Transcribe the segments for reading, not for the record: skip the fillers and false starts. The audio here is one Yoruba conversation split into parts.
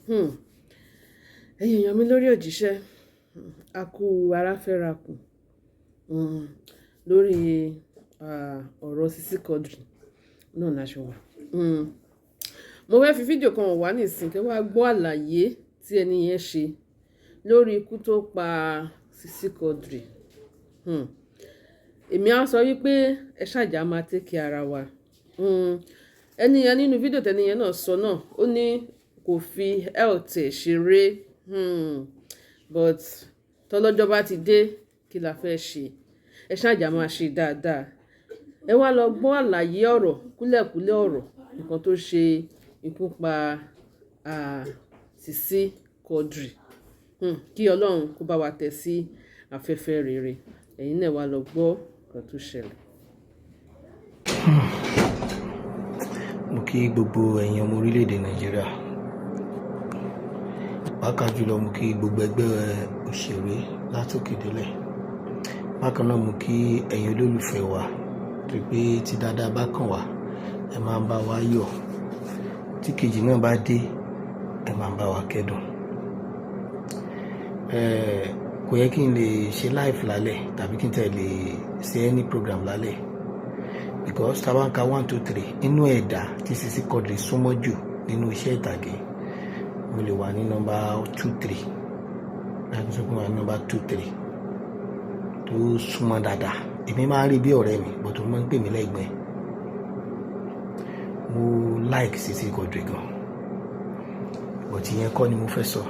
Ẹ̀yin èèyàn mi lórí òjíṣẹ́, a kú aráfẹ́rakù lórí ọ̀rọ̀ Sisi Quadri náà láṣọ wà. Mo fẹ́ fi fídíò kan wá nísìnyí kí wàá gbọ́ àlàyé tí ẹni yẹn ṣe lórí ikú tó pa Sisi Quadri. Èmi á sọ wípé ẹ ṣàjà máa tẹ́kẹ̀ ara wa. Ẹni yẹn nínú fídíò tẹ́ni yẹn náà sọ náà, ó ní kò fi health ẹ̀ ṣeré. But tọ́lọ́jọ́ bá ti dé kí la fẹ́ ṣe, ẹ ṣàjà máa ṣe dáadáa. Ẹ wá lọ gbọ́ àlàyé ọ̀rọ̀ kúlẹ̀kúlẹ̀ ọ̀rọ̀ nǹkan tó ṣe ikú pa Sisi Quadri. Kí Ọlọ́run kó bá wa tẹ̀ sí afẹ́fẹ́ rere. Ẹ̀yin náà wá lọ gbọ́ nǹkan tó ṣẹlẹ̀. Mo kí gbogbo ẹ̀yin ọmọ orílẹ̀-èdè Nàìjíríà. Bákan jùlọ mo kí gbogbo ẹgbẹ́ òṣèré látòkè délẹ̀. Bákan náà mo kí ẹ̀yin olólùfẹ́ wa tó pé tí dáadáa bá kàn wá ẹ máa ń bá wa yọ̀, tí kejì náà bá dé ẹ máa ń bá wa kẹ́dùn. Kò yẹ kí n lè ṣe live lálẹ́ tàbí kí n tẹ̀ lè ṣe any program lálẹ́ because tá bá ń ka 1 2 3 inú ẹ̀dá tí Sisi Quadri súnmọ́ jù nínú iṣẹ́ ìtàgé mo lè wà ní nọ́mbà 2 3 láti sọ pé wà ní nọ́mbà 2 3 tó súnmọ́ dáadáa. Èmi máa ń rí bí ọ̀rẹ́ mi but ó máa ń pè mí lẹ́gbẹ̀ẹ́. Mo like Sisi Quadri gan but ìyẹn kọ́ ni mo fẹ́ sọ.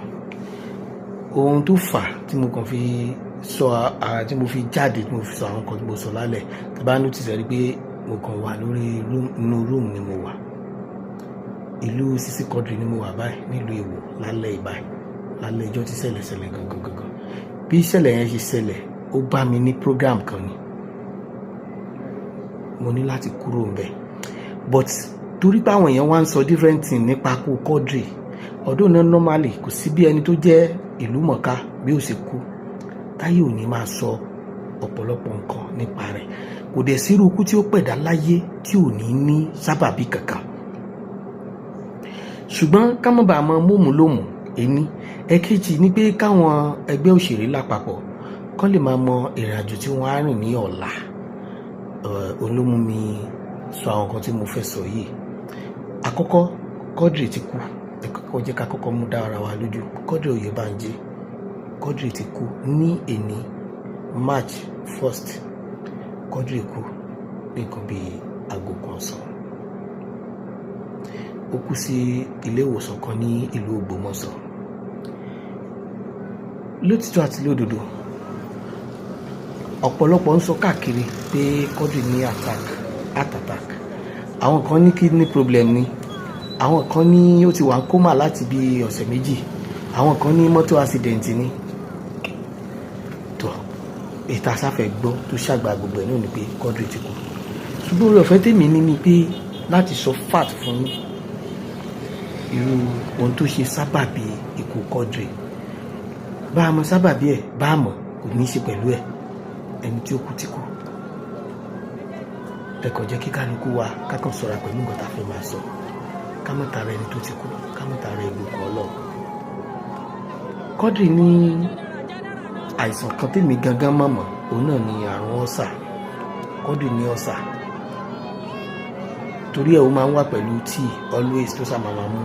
Ohun tó fà tí mo kàn fi sọ tí mo fi jáde tí mo fi sọ àwọn kan tí mo sọ lálẹ́ tí bá notice rí pé mo kàn wà lórí inú room ni mo wà. Ìlú Sisi Quadri ni mo wà báyìí nílùú Èwò lálẹ́ ìbáyìí lálẹ́ ìjọ́ tí ṣẹlẹ̀ gangan. Bí ìṣẹ̀lẹ̀ yẹn ṣe ṣẹlẹ̀ ó bá mi ní program kan ni mo ní láti kúrò ńbẹ̀ but torí pé àwọn èèyàn wá ń sọ different thing nípa kú Quadri ọdún náà normally kò sí bí ẹni tó jẹ́ ìlú mọ̀ká bí ó ṣe kú táyé ò ní máa sọ ọ̀pọ̀lọpọ̀ nǹkan nípa rẹ̀. Kò dẹ̀ sí irú ikú tí ó pẹ̀dá láyé tí ò ní ní sábàbí kankan. Ṣùgbọ́n ká má bàa mọ mómù lómù ẹni ẹ̀kejì ni pé káwọn ẹgbẹ́ òṣèré lápapọ̀ kán lè máa mọ ìrìn àjò tí wọ́n á rìn ní ọ̀la. Olómú mi sọ àwọn nǹkan tí mo fẹ́ sọ yìí. Àkọ́kọ́ Quadri ti kú. Ẹ̀kọ́kọ́ jẹ́ ká kọ́kọ́ mú dá ara wa lójú. Quadri Oyèbánjí Quadri ti kú ní èní March 1st. Quadri kú ní nǹkan bíi aago kan ọ̀sán. Ó kú sí ilé ìwòsàn kan ní ìlú Ògbómọ̀ṣọ́. Lótìtọ́ àti lódodo ọ̀pọ̀lọpọ̀ ń sọ káàkiri pé Quadri ní heart attack. Àwọn kan ní kidney problem ni, àwọn kan ní ó ti wà ń kómà láti bí ọ̀sẹ̀ méjì, àwọn kan ní mọ́tò accident ni. tó ètò àsáfẹ́ gbọ́ tó ṣàgbà gbogbo ẹ̀ náà ni pé Quadri ti kú. Ṣùgbọ́n orí ọ̀fẹ́ tèmi ní ni pé láti sọ fact fún irú ohun tó ṣe sábàbí ikú Quadri. Bá a mọ sábàbí ẹ̀ bá a mọ̀ kò ní í ṣe pẹ̀lú ẹ̀, ẹni tí ó kú ti kú. Ẹ kàn jẹ́ kí kálukú wa ká kàn ṣọ́ra pẹ̀lú nǹkan tá a fẹ́ máa sọ. Ká má tara ẹni tó ti kú, ká má tara ìlú kan lọ. Quadri ní àìsàn kan tèmi gangan mọ̀mọ́ òun náà ni àrùn ọ̀sà. Quadri ní ọ̀sà torí ẹ̀ ó máa ń wà pẹ̀lú tíì always tó sá máa mú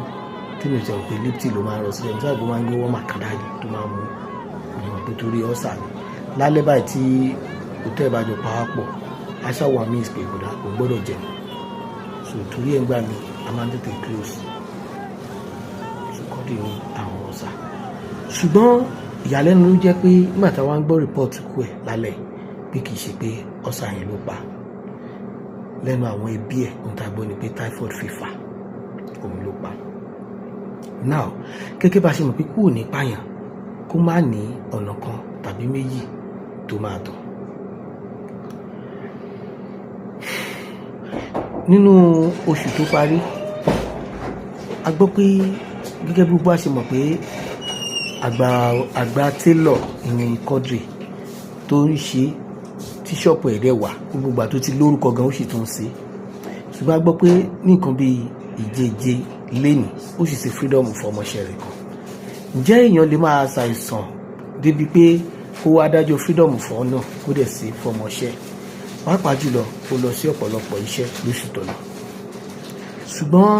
tí mi ò tẹ̀ pé lipton ló máa ń rọ sílẹ̀ nígbà tó máa ń gbé wọ́n màkàdá yìí tó máa mú ìwọ̀n pé torí ọ̀sà ni. Lálẹ́ báyìí tí òtẹ́ ìbájọ pàápọ̀ aṣáwọ̀ àmì ìpè ìgbòdà kò gbọ́dọ̀ jẹun so torí ẹ̀ ń gbà mí a máa ń tètè close. So Quadri ní àwọn ọ̀sà. Ṣùgbọ́n ìyàlẹ́nu ló jẹ́ pé nígbà táwa ń gbọ́ report kú ẹ̀ lálẹ́ pé kì í ṣe pé ọ̀sà yẹn ló pa. Lẹ́nu àwọn ẹbí ẹ̀ ohun tá a gbọ́ ni pé typhoid fever òun ló pa. Now gẹ́gẹ́ bá ṣe mọ̀ pé kú ò ní pààyàn kó má ní ọ̀nà kan tàbí méjì tó máa tọ̀. Nínú oṣù tó parí a gbọ́ pé gẹ́gẹ́ bí gbogbo a ṣe mọ̀ pé àgbà tailor ní Quadri tó ń ṣe tíṣọ́ọ̀pù ẹ̀rẹ́ wà gbogbo ìgbà tó ti lórúkọ gan ó sì tún ṣe. Ṣùgbọ́n a gbọ́ pé ní nǹkan bíi ìjeje lénìí ó sì ṣe freedom fún ọmọọṣẹ́ rẹ̀ kan. ǹjẹ́ èèyàn lè máa ṣàìsàn débi pé kó wá dájọ́ freedom fún ọ náà kó dẹ̀ sí fọmọṣẹ́ pàápàá jùlọ ó lọ sí ọ̀pọ̀lọpọ̀ iṣẹ́ lóṣù tó lọ ṣùgbọ́n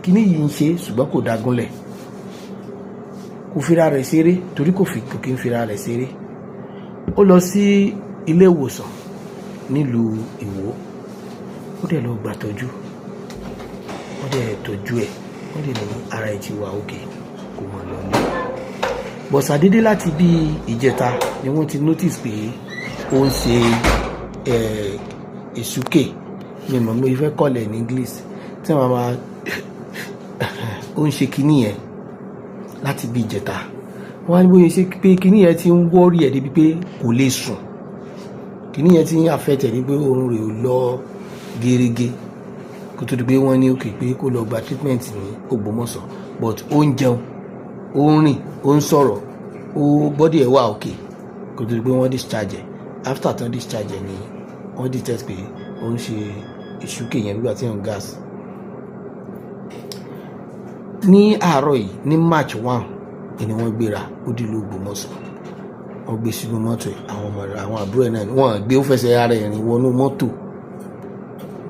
kíní yìí ń ṣe ṣùgbọ́n kò dágúnlẹ̀ kò fira rẹ̀ ṣeré torí kò kí ń fira rẹ̀ ṣeré ó lọ sí ilé ìwòsàn nílùú Ìwó ó dẹ̀ lọ gbàtọ́jú wọ́n dẹ̀ tọ́jú ẹ̀ wọ́n dẹ̀ ní ara ẹ̀ ti wà òkè kò mọ̀ lọ́nà bọ̀sàdédé láti bí ìjẹta ni wọ́n ti notice pé ó ń ṣe ìsúkè ní mọ̀ mo fẹ́ kọ́lẹ̀ ní English tí wọ́n máa ó ń ṣe kinní yẹn láti bí ìjẹta wọ́n á ní bóyá ṣe pé kinní yẹn ti ń wọ́rí ẹ̀ débi pé kò lè sùn kinní yẹn ti ń àfẹ́tẹ̀ ní pé oorun rẹ̀ ò lọ gẹ́rẹ́gẹ́ kó tó di pé wọ́n ní òkè pé kó lọ gba treatment ní Ògbómọ̀ṣọ́ but ó ń jẹun ó ń rìn ó ń sọ̀rọ̀ ó bọ́dì ẹ̀ wà òkè kó tó di pé wọ́n discharge ẹ̀ after tán discharge ẹ̀ ni wọ́n detect pé ó ń ṣe ìṣúkè yẹn nígbà tí wọ́n gas. Ní àárọ̀ yìí ní March 1 ni wọ́n gbéra ó dé ìlú Ògbómọ̀ṣọ́ wọ́n gbé sínú mọ́tò àwọn ọmọ rẹ̀ àwọn àbúrò ẹ̀ náà wọ́n gbé ó fẹsẹ̀ ara ẹ̀ rìn wọnú mọ́tò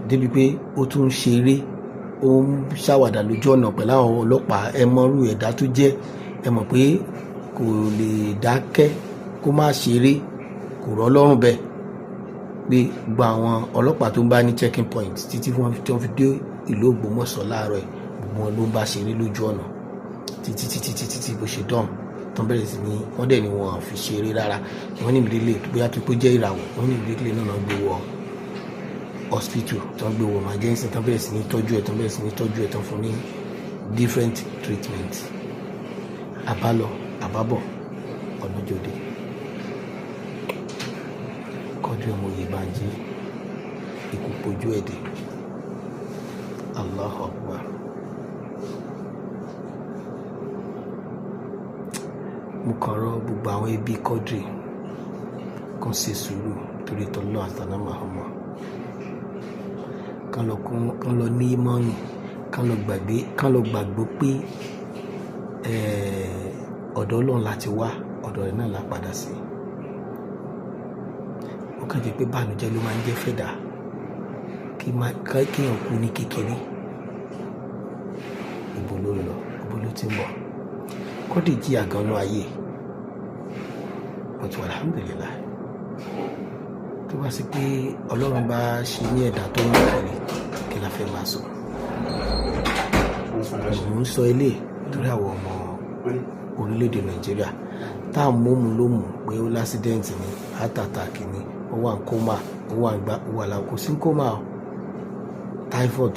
débi pé ó tún ń ṣeré ó ń ṣàwàdà lójú ọ̀nà pẹ̀lú àwọn ọlọ́pàá ẹ mọ̀rú ẹ̀dá tó jẹ́ ẹ mọ̀ pé kò lè dákẹ́ kó má ṣeré kò rọ́ lọ́rùn bẹ́ẹ̀ pé gba àwọn ọlọ́pàá tó ń bá ní checking point títí wọ́n fi dé ìlú Ògbómọ̀ṣọ́ láàárọ̀ ẹ̀ gbogbo wọn ló ń bá ṣeré lójú ọ̀nà títí bó ṣe dán tó ń bẹ̀rẹ̀ sí ní wọ́n dẹ̀ ni wọ́n fi ṣeré rárá wọ́n ní ìdílé bóyá tó jẹ́ ìràwọ̀ wọ́n ní ìdílé náà gbé wọ hospital tó ń gbé wọ emergency tó ń bẹ̀rẹ̀ sí ní tọ́jú ẹ̀ tó ń fún ní different treatment àbálọ àbábọ̀ ọ̀nàjọ́dé Quadri ọmọ Oyèbánjí ikú pojú ẹ̀dẹ̀ Allahu Akbar. Mo kàn rọ̀ gbogbo àwọn ẹbí Quadri kan ṣe sùúrù torí tọ́lọ́ àtàná mahama kan lọ ní ìmọ̀ọ́nì kan lọ gbàgbọ́ pé ọ̀dọ̀ Ọlọ́run láti wá ọ̀dọ̀ rẹ̀ náà la padà sí. Ó kàn jẹ́ pé bànújẹ́ ló máa ń jẹ́ fẹ̀dá kéèyàn kú ní kékeré ibo ló lọ ibo ló ti ń bọ̀ Quadri jí àgànnú ayé but alhamdulillah tó bá sí pé Ọlọ́run bá ṣe ní ẹ̀dá tó ń kiri kí la fẹ́ máa sọ mo ń sọ ilé torí àwọn ọmọ orílẹ̀-èdè Nàìjíríà tá à ń mú ló mú pé ó lásídẹ́ǹtì ní àtàtàkì ní ó wà ń kómà ó wà ń gbá ó wà láwọn kò sí ń kómà o typhoid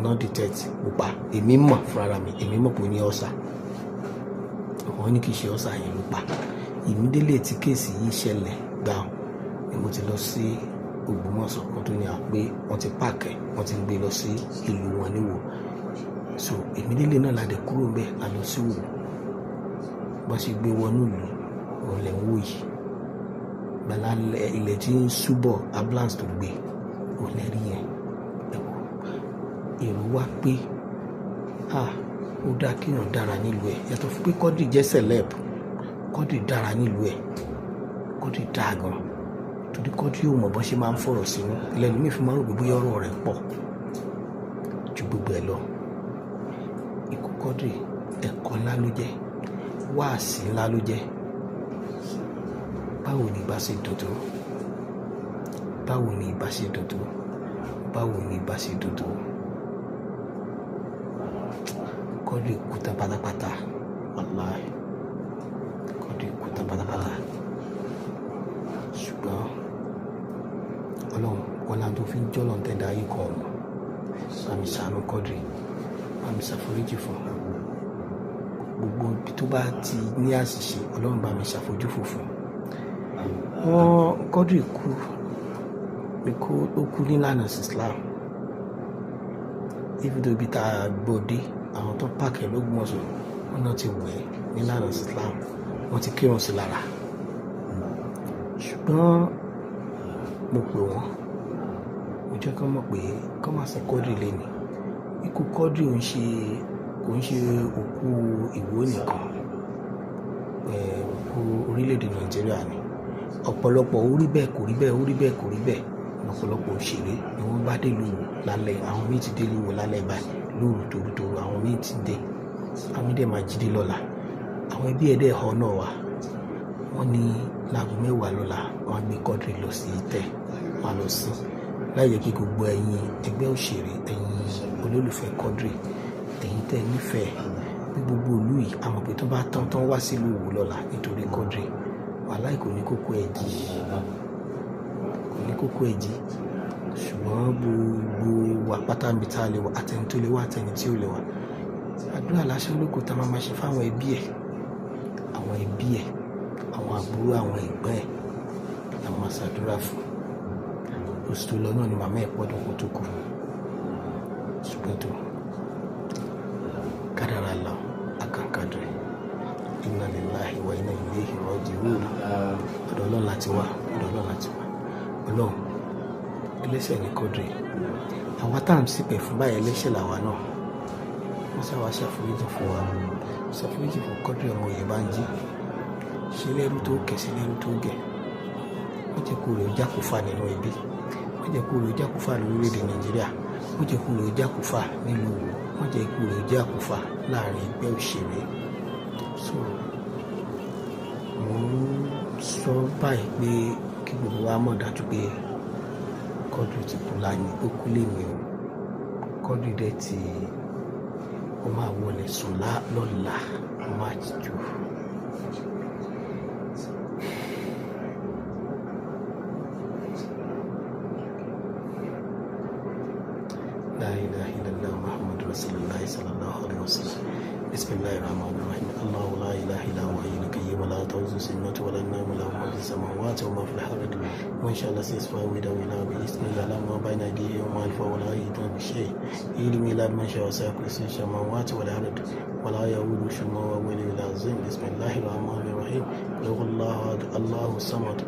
not detect pupa èmi mọ̀ fúnra mi èmi mọ̀ pé ó ní ọ̀sà wọ́n ní kì í ṣe ọ̀sà yẹn ló pa ìmídélé tí kéèsì yìí ṣẹlẹ̀ gbà ni mo ti lọ sí Ògbómọ̀ṣọ́ kan tó ní àpé wọ́n ti pààkẹ́ wọ́n ti ń gbé lọ sí ìlú wọn níwò so ìmídélé náà ládẹ kúrò bẹ́ẹ̀ la lọ sí Ìwó bá ṣe gbé wọnú ìlú òun lẹ̀ ń wò yìí gbàlá ilẹ̀ tí ń súbọ̀ ambulance tó gbé òun lẹ̀ rí yẹn èrò wá pé ó dá kéèyàn dára nílùú ẹ̀ yàtọ̀ fún pé Quadri jẹ́ celeb Quadri dára nílùú ẹ̀ Quadri dáa gan torí Quadri ò mọ̀ bọ́n ṣe máa ń fọ̀rọ̀ sínú ilẹ̀ mi fi máa ń rò pé bóyá ọ̀rọ̀ rẹ̀ pọ̀ ju gbogbo ẹ̀ lọ ikú Quadri ẹ̀kọ́ ńlá ló jẹ́ wáàsí ńlá ló jẹ́ báwo ni ìbá ṣe dòdò báwo ni ìbá ṣe dòdò báwo ni ìbá ṣe dòdò Quadri kú tán pátápátá wàláhì Quadri kú tán pátápátá ṣùgbọ́n Ọlọ́run ọlá tó fi ń jọ́lọ̀ tẹ́dá ayé kan ọ̀nà bámi ṣàánú Quadri bámi ṣàforíjì fún gbogbo ibi tó bá ti ní àṣìṣe Ọlọ́run bámi ṣàfojúfò fún wọn Quadri ó kú nílànà Islam ibùdó ibi tá a gbòde àwọn tó pààkì l'Ógbómọ̀ṣọ́ wọn náà ti wẹ̀ nílànà Islam wọn ti kírun sí lára ṣùgbọ́n mo pè wọ́n mo jẹ́ kán mọ̀ pé kán máa sin Quadri lẹ́nu ikú Quadri kò ń ṣe òkú Ìwó nìkan orílẹ̀-èdè Nàìjíríà ni ọ̀pọ̀lọpọ̀ orí bẹ́ẹ̀ kò rí bẹ́ẹ̀ orí bẹ́ẹ̀ kò rí bẹ́ẹ̀ ọ̀pọ̀lọpọ̀ òṣèré ni wọ́n bá dé lóru lálẹ́ àwọn míì ti dé lóru lálẹ́ báyìí lóru tòrutòru àwọn míì ti dé àwọn míì dẹ̀ máa jí dé lọ́la àwọn ẹbí ẹ̀dẹ̀ ẹ̀họ́ náà wà wọ́n ní láago 10 lọ́la wọ́n á gbé Quadri lọ sí ìtẹ́ wọn lọ sí láì jẹ́ kí gbogbo ẹ̀yin ẹgbẹ́ òṣèré ẹ̀yin olólùfẹ́ Quadri ẹ̀yin tẹ́ nífẹ̀ẹ́ bí gbogbo ìlú yìí àmọ̀ pé tó bá tán wá sílùú Ìwó lọ́la nítorí Quadri wàláì kò ní kókó ẹ̀jì ṣùgbọ́n gbogbo wa pátá níbi tá a lè wà àtẹni tó lè wà àtẹni tí ò lè wà àdúrà lásán lóko tá a máa ṣe fáwọn ẹbí ẹ̀ àwọn àbúrò àwọn ẹ̀gbọ́n ẹ̀ la máa ṣàdúrà fún oṣù tó lọ náà ni màmá ẹ̀ pọ́dún kó tó kù ṣùgbọ́n tó kádàrá lọ akànkadrẹ̀ inna lillahi wa inna ilayhi raji'un ọ̀dọ̀ Ọlọ́run láti wá Ọlọ́run ẹlẹ́ṣẹ̀ ní Quadri àwa tá à ń ṣìpẹ̀ fún báyìí ẹlẹ́ṣẹ̀ làwa náà wọ́n sáwá ṣàforíjì fún wa ṣàforíjì fún Quadri ọmọ Oyèbánjí ṣe lẹ́rú tó kẹ̀ sí lẹ́rú tó gẹ̀ wọ́n jẹ́ kó rẹ̀ jákòfà nínú ẹbí wọ́n jẹ́ kó rẹ̀ jákòfà lórílẹ̀‐èdè Nàìjíríà wọ́n jẹ́ kó rẹ̀ jákòfà nílùú wọ́n jẹ́ kó rẹ̀ jákòfà láàrin ẹgbẹ́ òṣèré so mo ń sọ báyìí pé kí gbogbo wa mọ̀ dájú pé Quadri ti kú láyé ó kú lèmi o Quadri dẹ̀ ti ó máa wọlé sùn lọ́la March 2. لا إله إلا الله محمد رسول الله صلى الله عليه وسلم بسم الله الرحمن الرحيم الله لا إله إلا هو حي القيوم لا تأخذه سنة ولا نوم له ما في السماوات وما في الأرض وإن شاء الله سيسمع ويدعو بإذن الله ما بين أيديهم وما خلفهم ولا يحيطون بشيء علمه إلا بما شاء وسع كرسيه السماوات والأرض ولا يؤوده حفظهما وهو العلي العظيم بسم الله الرحمن الرحيم قل هو الله أحد الله الصمد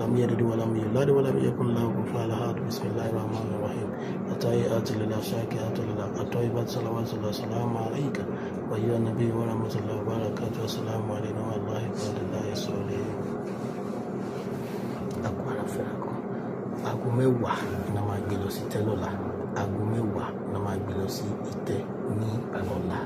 لم يلد ولم يولد ولم يكن له كفوا أحد بسم الله الرحمن الرحيم التحيات لله الشاكرات لله الطيبات صلوات الله السلام عليك وأيها النبي ورحمة الله وبركاته والسلام علينا والله بعد الله الصالحين. Aku harap aku. Aago mẹ́wàá ni máa gbé lọ sí ìtẹ́ lọ́la. Aago mẹ́wàá ni máa gbé lọ sí ìtẹ́ ní ọ̀la.